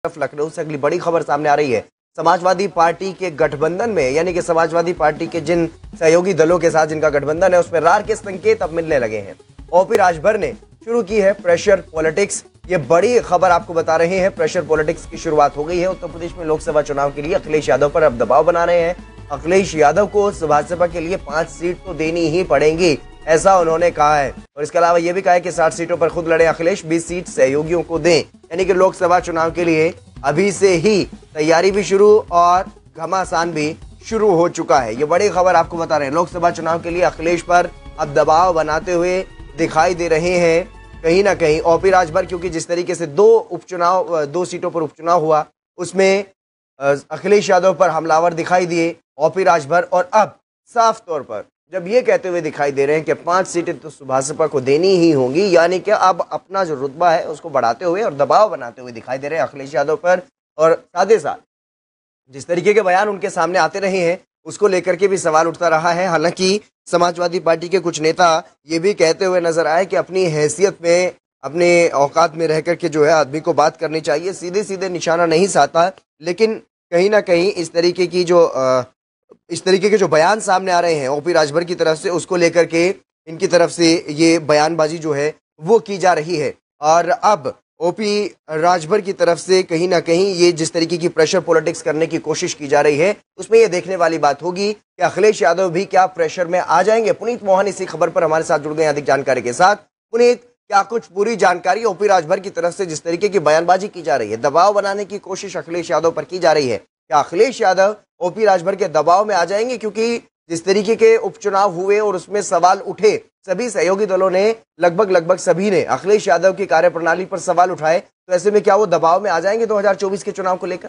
लखनऊ से अगली बड़ी खबर सामने आ रही है। समाजवादी पार्टी के गठबंधन में, यानी कि समाजवादी पार्टी के जिन सहयोगी दलों के साथ जिनका गठबंधन है, उसमें रार के संकेत अब मिलने लगे हैं। ओपी राजभर ने शुरू की है प्रेशर पॉलिटिक्स। ये बड़ी खबर आपको बता रहे हैं। प्रेशर पॉलिटिक्स की शुरुआत हो गई है। उत्तर प्रदेश में लोकसभा चुनाव के लिए अखिलेश यादव पर अब दबाव बना रहे हैं। अखिलेश यादव को भाजपा के लिए 5 सीट तो देनी ही पड़ेंगी, ऐसा उन्होंने कहा है। और इसके अलावा यह भी कहा है कि 60 सीटों पर खुद लड़े अखिलेश, 20 सीट सहयोगियों को दें। यानी कि लोकसभा चुनाव के लिए अभी से ही तैयारी भी शुरू और घमासान भी शुरू हो चुका है। ये बड़ी खबर आपको बता रहे हैं। लोकसभा चुनाव के लिए अखिलेश पर अब दबाव बनाते हुए दिखाई दे रहे हैं कहीं ना कहीं ओपी राजभर, क्योंकि जिस तरीके से 2 सीटों पर उपचुनाव हुआ उसमें अखिलेश यादव पर हमलावर दिखाई दिए ओपी राजभर, और अब साफ तौर पर जब ये कहते हुए दिखाई दे रहे हैं कि 5 सीटें तो भाजपा को देनी ही होंगी, यानी कि अब अपना जो रुतबा है उसको बढ़ाते हुए और दबाव बनाते हुए दिखाई दे रहे हैं अखिलेश यादव पर। और साथ ही साथ जिस तरीके के बयान उनके सामने आते रहे हैं उसको लेकर के भी सवाल उठता रहा है। हालांकि समाजवादी पार्टी के कुछ नेता ये भी कहते हुए नजर आए कि अपनी हैसियत में, अपने औकात में रह करके जो है आदमी को बात करनी चाहिए, सीधे सीधे निशाना नहीं साधा। लेकिन कहीं ना कहीं इस तरीके के जो बयान सामने आ रहे हैं ओपी राजभर की तरफ से, उसको लेकर के इनकी तरफ से ये बयानबाजी जो है वो की जा रही है। और अब ओपी राजभर की तरफ से कहीं ना कहीं ये जिस तरीके की प्रेशर पॉलिटिक्स करने की कोशिश की जा रही है, उसमें ये देखने वाली बात होगी कि अखिलेश यादव भी क्या प्रेशर में आ जाएंगे। पुनीत मोहन इसी खबर पर हमारे साथ जुड़ गए अधिक जानकारी के साथ। पुनीत, क्या कुछ पूरी जानकारी ओपी राजभर की तरफ से जिस तरीके की बयानबाजी की जा रही है, दबाव बनाने की कोशिश अखिलेश यादव पर की जा रही है, क्या अखिलेश यादव ओपी राजभर के दबाव में आ जाएंगे? क्योंकि जिस तरीके के उपचुनाव हुए और उसमें सवाल उठे, सभी सहयोगी दलों ने लगभग सभी ने अखिलेश यादव की कार्यप्रणाली पर सवाल उठाए, तो ऐसे में क्या वो दबाव में आ जाएंगे 2024 के चुनाव को लेकर?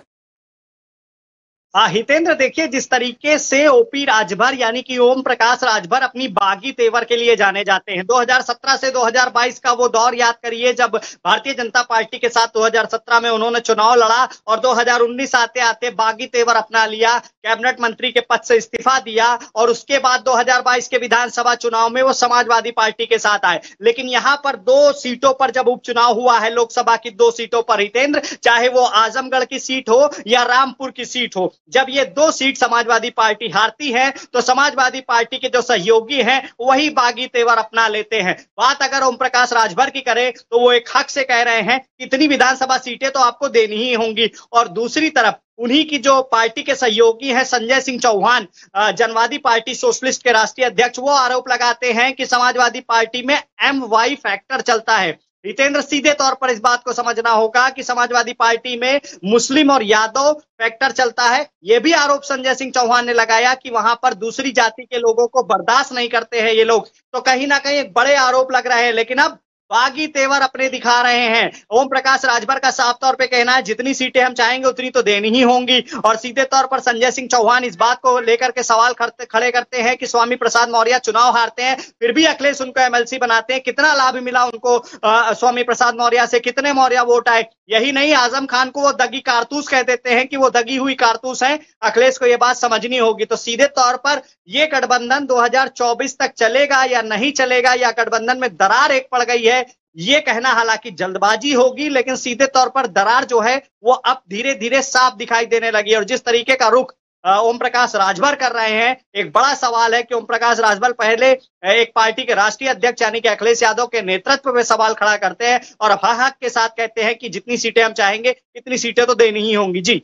हितेंद्र, देखिए जिस तरीके से ओपी राजभर यानी कि ओम प्रकाश राजभर अपनी बागी तेवर के लिए जाने जाते हैं। 2017 से 2022 का वो दौर याद करिए जब भारतीय जनता पार्टी के साथ 2017 में उन्होंने चुनाव लड़ा और 2019 आते आते बागी तेवर अपना लिया, कैबिनेट मंत्री के पद से इस्तीफा दिया और उसके बाद 2022 के विधानसभा चुनाव में वो समाजवादी पार्टी के साथ आए। लेकिन यहाँ पर 2 सीटों पर जब उपचुनाव हुआ है, लोकसभा की 2 सीटों पर हितेंद्र, चाहे वो आजमगढ़ की सीट हो या रामपुर की सीट हो, जब ये 2 सीट समाजवादी पार्टी हारती है तो समाजवादी पार्टी के जो सहयोगी हैं वही बागी तेवर अपना लेते हैं। बात अगर ओम प्रकाश राजभर की करें तो वो एक हक से कह रहे हैं इतनी विधानसभा सीटें तो आपको देनी ही होंगी। और दूसरी तरफ उन्हीं की जो पार्टी के सहयोगी हैं संजय सिंह चौहान, जनवादी पार्टी सोशलिस्ट के राष्ट्रीय अध्यक्ष, वो आरोप लगाते हैं कि समाजवादी पार्टी में MY फैक्टर चलता है। हितेंद्र, सीधे तौर पर इस बात को समझना होगा कि समाजवादी पार्टी में मुस्लिम और यादव फैक्टर चलता है। यह भी आरोप संजय सिंह चौहान ने लगाया कि वहां पर दूसरी जाति के लोगों को बर्दाश्त नहीं करते हैं ये लोग। तो कहीं ना कहीं एक बड़े आरोप लग रहे हैं, लेकिन अब बागी तेवर अपने दिखा रहे हैं। ओम प्रकाश राजभर का साफ तौर पे कहना है जितनी सीटें हम चाहेंगे उतनी तो देनी ही होंगी। और सीधे तौर पर संजय सिंह चौहान इस बात को लेकर के सवाल खड़े करते हैं कि स्वामी प्रसाद मौर्य चुनाव हारते हैं फिर भी अखिलेश उनको MLC बनाते हैं। कितना लाभ मिला उनको स्वामी प्रसाद मौर्य से, कितने मौर्य वोट आए? यही नहीं, आजम खान को वो दगी कारतूस कह देते हैं कि वो दगी हुई कारतूस है। अखिलेश को ये बात समझनी होगी। तो सीधे तौर पर ये गठबंधन 2024 तक चलेगा या नहीं चलेगा, या गठबंधन में दरार एक पड़ गई है, ये कहना हालांकि जल्दबाजी होगी, लेकिन सीधे तौर पर दरार जो है वो अब धीरे धीरे साफ दिखाई देने लगी। और जिस तरीके का रुख ओम प्रकाश राजभर कर रहे हैं, एक बड़ा सवाल है कि ओम प्रकाश राजभर पहले एक पार्टी के राष्ट्रीय अध्यक्ष यानी कि अखिलेश यादव के नेतृत्व में सवाल खड़ा करते हैं और अब हक के साथ कहते हैं कि जितनी सीटें हम चाहेंगे इतनी सीटें तो देनी ही होंगी। जी,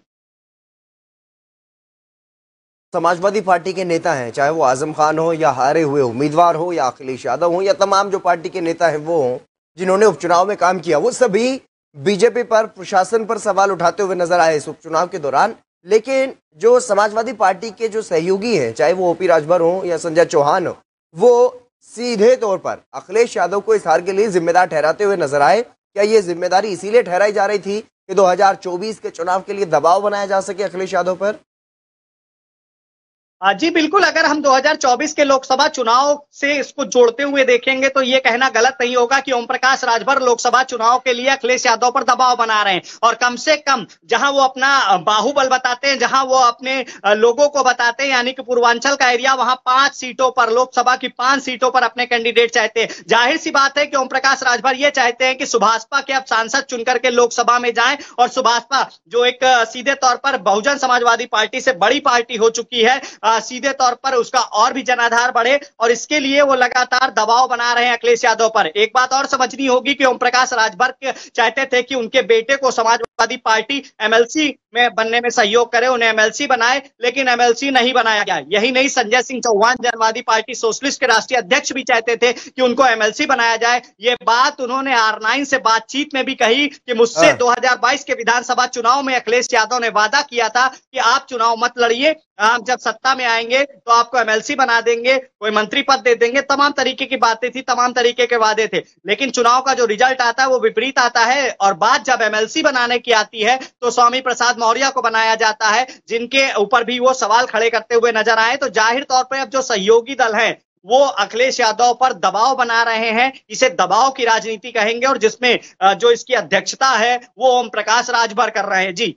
समाजवादी पार्टी के नेता हैं, चाहे वो आजम खान हो या हारे हुए उम्मीदवार हो या अखिलेश यादव हो या तमाम जो पार्टी के नेता हैं वो हों जिन्होंने उपचुनाव में काम किया, वो सभी बीजेपी पर, प्रशासन पर सवाल उठाते हुए नजर आए इस उपचुनाव के दौरान। लेकिन जो समाजवादी पार्टी के जो सहयोगी हैं, चाहे वो ओपी राजभर हो या संजय चौहान हो, वो सीधे तौर पर अखिलेश यादव को इस हार के लिए जिम्मेदार ठहराते हुए नजर आए। क्या ये जिम्मेदारी इसीलिए ठहराई जा रही थी कि 2024 के चुनाव के लिए दबाव बनाया जा सके अखिलेश यादव पर? जी बिल्कुल, अगर हम 2024 के लोकसभा चुनाव से इसको जोड़ते हुए देखेंगे तो ये कहना गलत नहीं होगा कि ओम प्रकाश राजभर लोकसभा चुनाव के लिए अखिलेश यादव पर दबाव बना रहे हैं। और कम से कम जहां वो अपना बाहुबल बताते हैं, जहां वो अपने लोगों को बताते हैं, यानी कि पूर्वांचल का एरिया, वहां 5 सीटों पर, लोकसभा की 5 सीटों पर अपने कैंडिडेट चाहते हैं। जाहिर सी बात है कि ओम प्रकाश राजभर ये चाहते हैं कि सुभाषपा के अब सांसद चुनकर के लोकसभा में जाएं, और सुभाषपा जो एक सीधे तौर पर बहुजन समाजवादी पार्टी से बड़ी पार्टी हो चुकी है, सीधे तौर पर उसका और भी जनाधार बढ़े, और इसके लिए वो लगातार दबाव बना रहे हैं अखिलेश यादव पर। एक बात और समझनी होगी कि ओम प्रकाश राजभर चाहते थे कि उनके बेटे को समाजवादी पार्टी एमएलसी में बनने में सहयोग करे, उन्हें एमएलसी बनाए, लेकिन एमएलसी नहीं बनाया गया। यही नहीं, संजय सिंह चौहान जनवादी पार्टी सोशलिस्ट के राष्ट्रीय अध्यक्ष भी चाहते थे कि उनको एमएलसी बनाया जाए। ये बात उन्होंने R9 से बातचीत में भी कही कि मुझसे 2022 के विधानसभा चुनाव में अखिलेश यादव ने वादा किया था कि आप चुनाव मत लड़िए, हम जब सत्ता में आएंगे तो आपको एमएलसी बना देंगे, कोई मंत्री पद दे देंगे। तमाम तरीके की बातें थी, तमाम तरीके के वादे थे, लेकिन चुनाव का जो रिजल्ट आता है वो विपरीत आता है। और बात जब एमएलसी बनाने की आती है तो स्वामी प्रसाद मौर्य को बनाया जाता है, जिनके ऊपर भी वो सवाल खड़े करते हुए नजर आए। तो जाहिर तौर पर अब जो सहयोगी दल है वो अखिलेश यादव पर दबाव बना रहे हैं, इसे दबाव की राजनीति कहेंगे, और जिसमें जो इसकी अध्यक्षता है वो ओम प्रकाश राजभर कर रहे हैं। जी।